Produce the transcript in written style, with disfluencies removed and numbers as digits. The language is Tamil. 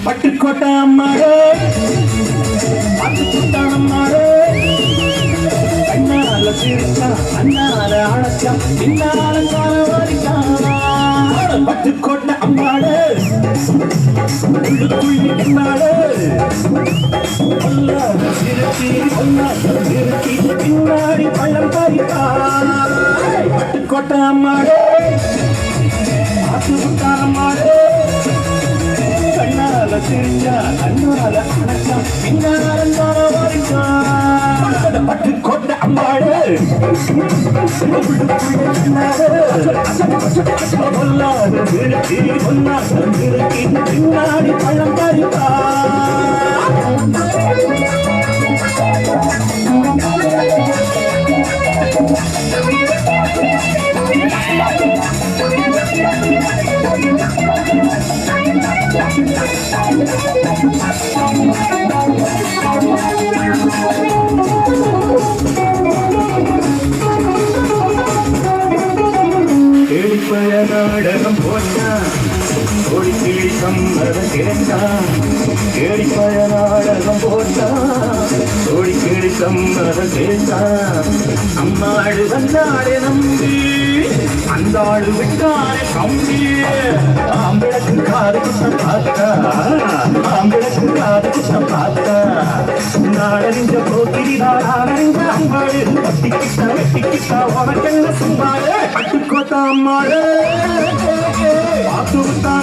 பட்டுக்கோட்டை அம்மாடே பட்டுக்கோட்டானம்மாடே கண்ணால சிரிச்சா அண்ணால அழைச்சா பின்னால காலவாரிக்கா பட்டுக்கோட்டை அம்மாடே உள்ளுக்குள்ளி பின்னாடே பின்னாடி பள்ளம் பறிக்கா பட்டுக்கோட்டை அம்மாடே பட்டுக்கோட்டானம்மாடே கண்ணால சிரிச்சா கண்ணால அணைச்சா பின்னால வரைக்கா பட்டுக்கோட்டை அம்மாடு பின்னாடி பள்ளம் பறிப்பா கேளிப்பய நாடகம் போட்டா கோடி கிளி சம்மதம் கேட்டா கேளிப்பய நாடகம் போட்டா கோடி கிளி சம்மதம் கேட்டா அம்மாடு வந்தாடே நம்பி அந்த ஆடு விட்டாரே கம்பி ஆம்பிளக்கு காது குத்தம் பார்த்தா ஆம்பிளக்கு காது குத்தம் பார்த்தா நாடறிஞ்ச போக்கிரி நாடறிஞ்ச அம்பாடு பட்டிக்கிட்டா வெட்டிக்கிட்டா உனக்கென்ன சும்மாடு பட்டுக்கோட்டை அம்மாடு பாத்து விட்டா